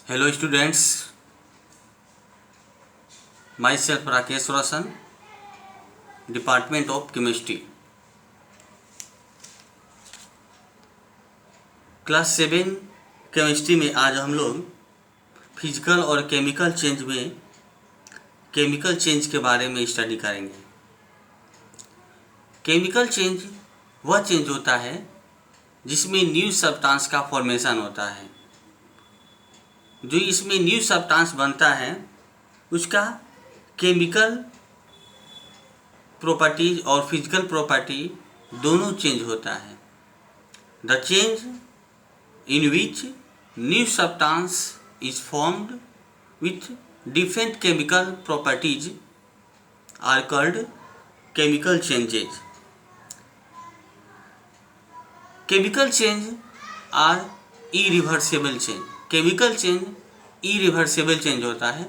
Hello students, myself Rakesh Roshan, Department of Chemistry. Class 7 chemistry में आज हम लोग फिजिकल और केमिकल चेंज के बारे में स्टडी करेंगे। केमिकल चेंज वह चेंज होता है जिसमें न्यू सब्सटेंस का फॉर्मेशन होता है। जो इसमें न्यू सब्सटेंस बनता है उसका केमिकल प्रॉपर्टीज और फिजिकल प्रॉपर्टी दोनों चेंज होता है। The change in which new substance is formed with different chemical properties are called chemical changes. Chemical change are irreversible change. Chemical change irreversible change होता है,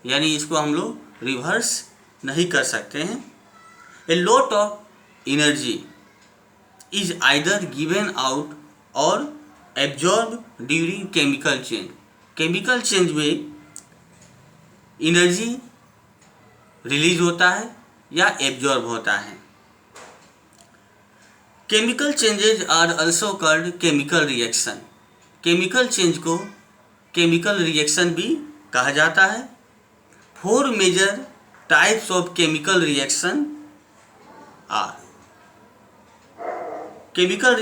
यानी इसको हम लोग रिवर्स नहीं कर सकते हैं। A lot of energy is either given out और absorb during chemical change. Chemical change में एनर्जी रिलीज होता है या एब्जॉर्ब होता है। Chemical changes are also called chemical reaction. Chemical change को केमिकल रिएक्शन भी कहा जाता है। 4 major types of chemical reaction are. Chemical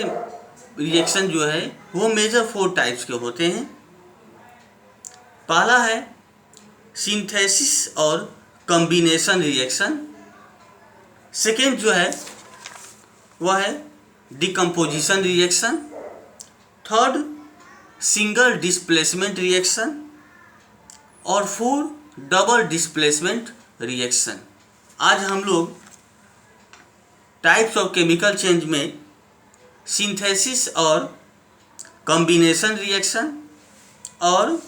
reaction जो है वो मेजर 4 टाइप्स के होते हैं। पहला है सिंथेसिस और कॉम्बिनेशन रिएक्शन। सेकेंड जो है वह है decomposition reaction. Third single displacement reaction और 4 डबल डिस्प्लेसमेंट रिएक्शन। आज हम लोग टाइप्स ऑफ केमिकल चेंज में सिंथेसिस और कॉम्बिनेशन रिएक्शन और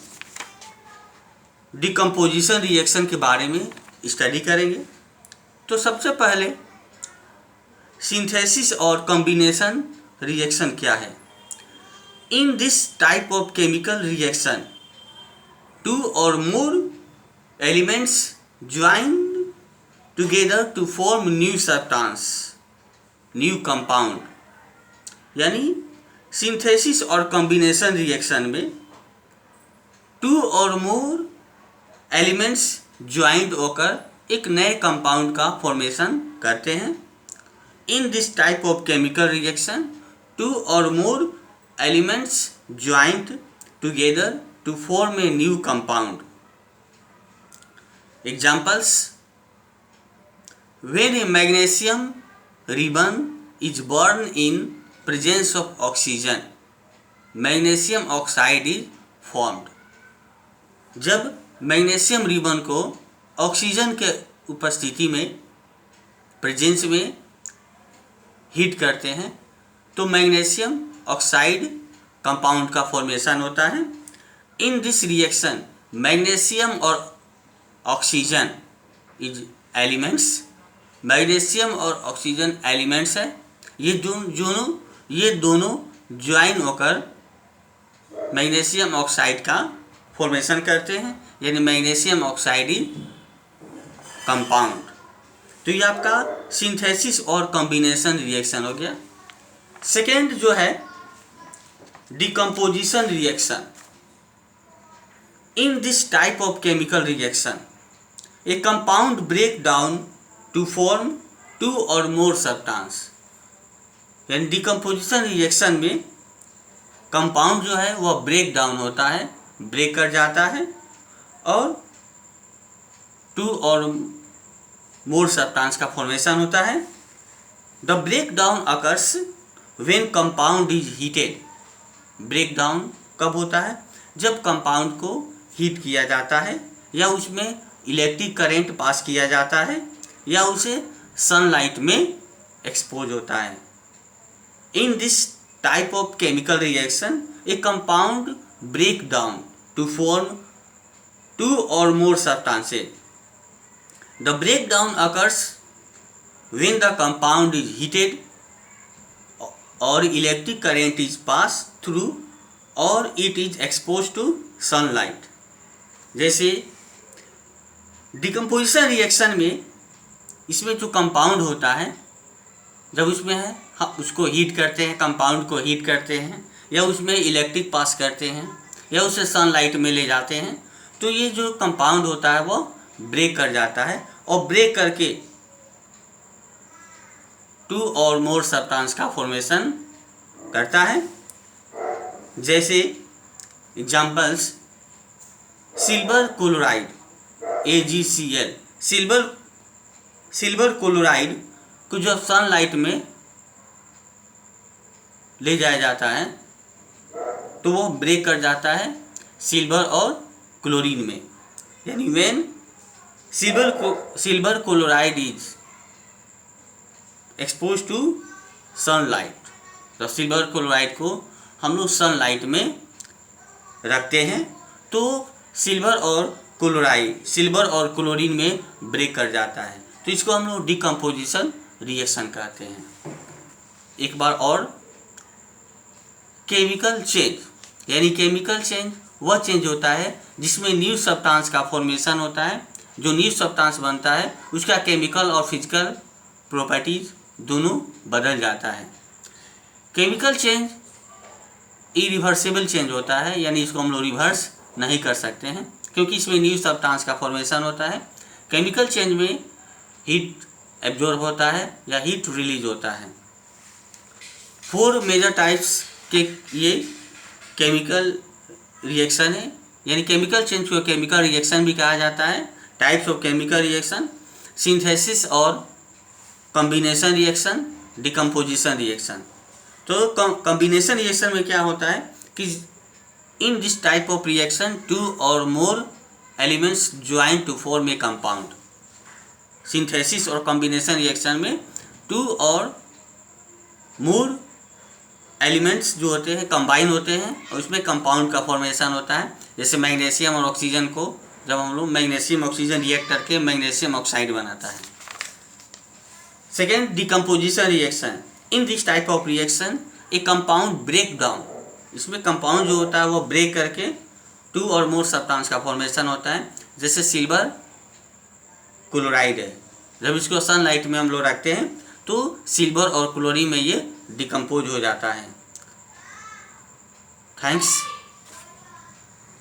डिकम्पोजिशन रिएक्शन के बारे में स्टडी करेंगे। तो सबसे पहले सिंथेसिस और कॉम्बिनेशन रिएक्शन क्या है। In this type of chemical reaction, 2 or more elements join together to form new substance, new compound। यानी सिंथेसिस और कॉम्बिनेशन रिएक्शन में 2 और मोर एलिमेंट्स ज्वाइंट होकर एक नए कंपाउंड का फॉर्मेशन करते हैं। इन this type of chemical reaction 2 or more elements joined together to form a new compound. Examples: when a magnesium ribbon is burned in presence of oxygen, magnesium oxide is formed. जब magnesium ribbon को oxygen के उपस्थिति में presence में heat करते हैं तो magnesium oxide compound का फॉर्मेशन होता है। इन दिस रिएक्शन मैग्नीशियम और ऑक्सीजन इज एलिमेंट्स। मैग्नीशियम और ऑक्सीजन एलिमेंट्स है। ये दोनों ज्वाइन होकर मैग्नीशियम ऑक्साइड का फॉर्मेशन करते हैं, यानी मैग्नीशियम ऑक्साइड इज कंपाउंड। तो ये आपका सिंथेसिस और कॉम्बिनेशन रिएक्शन हो गया। सेकेंड जो है decomposition reaction. In this type of chemical reaction a compound break down to form 2 or more substance. यानी डिकम्पोजिशन रिएक्शन में कंपाउंड जो है वह ब्रेक डाउन होता है, ब्रेक कर जाता है और 2 और मोर सब्सटेंस का फॉर्मेशन होता है। The break down occurs when compound is heated. Break down कब होता है? जब कंपाउंड को हीट किया जाता है या उसमें इलेक्ट्रिक करंट पास किया जाता है या उसे सनलाइट में एक्सपोज होता है। In this type of chemical reaction a compound break down to form 2 or more substances. The break down occurs when the compound is heated और electric current is passed through or it is exposed to sunlight। जैसे decomposition reaction में इसमें जो compound होता है, जब उसमें है हम उसको हीट करते हैं, कंपाउंड को हीट करते हैं, या उसमें इलेक्ट्रिक पास करते हैं, या उसे सनलाइट में ले जाते हैं, तो ये जो कंपाउंड होता है वो ब्रेक कर जाता है, और ब्रेक करके 2 और मोर सब्सटेंस का फॉर्मेशन करता है। जैसे examples, silver chloride AgCl, silver chloride को जब सनलाइट में ले जाया जाता है तो वो ब्रेक कर जाता है सिल्वर और क्लोरीन में, यानी when silver chloride is expose to sunlight, तो सिल्वर क्लोराइड को हम लोग सनलाइट में रखते हैं तो सिल्वर और क्लोरीन में ब्रेक कर जाता है, तो इसको हम लोग डिकम्पोजिशन रिएक्शन कहते हैं। एक बार और, केमिकल चेंज, यानी केमिकल चेंज वह चेंज होता है जिसमें न्यू सब्सटेंस का फॉर्मेशन होता है। जो न्यू सब्सटेंस बनता है उसका केमिकल और फिजिकल प्रॉपर्टीज दोनों बदल जाता है। केमिकल चेंज इरिवर्सिबल चेंज होता है, यानी इसको हम लोग रिवर्स नहीं कर सकते हैं क्योंकि इसमें न्यू सब्सटेंस का फॉर्मेशन होता है। केमिकल चेंज में हीट एब्जॉर्ब होता है या हीट रिलीज होता है। 4 मेजर टाइप्स के ये केमिकल रिएक्शन है, यानी केमिकल चेंज को केमिकल रिएक्शन भी कहा जाता है। Types of chemical reaction, synthesis और कॉम्बिनेशन रिएक्शन, डिकम्पोजिशन रिएक्शन। तो कॉम्बिनेशन रिएक्शन में क्या होता है कि in this type of reaction 2 or more elements join to form a compound. Synthesis और कॉम्बिनेशन रिएक्शन में 2 और मोर एलिमेंट्स जो होते हैं कंबाइन होते हैं और उसमें कंपाउंड का फॉर्मेशन होता है। जैसे मैग्नीशियम और ऑक्सीजन को जब हम लोग मैग्नीशियम ऑक्सीजन रिएक्ट करके मैग्नीशियम ऑक्साइड बनाता है। Second, decomposition reaction. In this type of reaction a compound break down, इसमें कंपाउंड जो होता है वो ब्रेक करके 2 और मोर सब्सटेंस का फॉर्मेशन होता है। जैसे सिल्वर क्लोराइड है, जब इसको सनलाइट में हम लोग रखते हैं तो सिल्वर और क्लोरीन में ये डिकम्पोज हो जाता है। थैंक्स।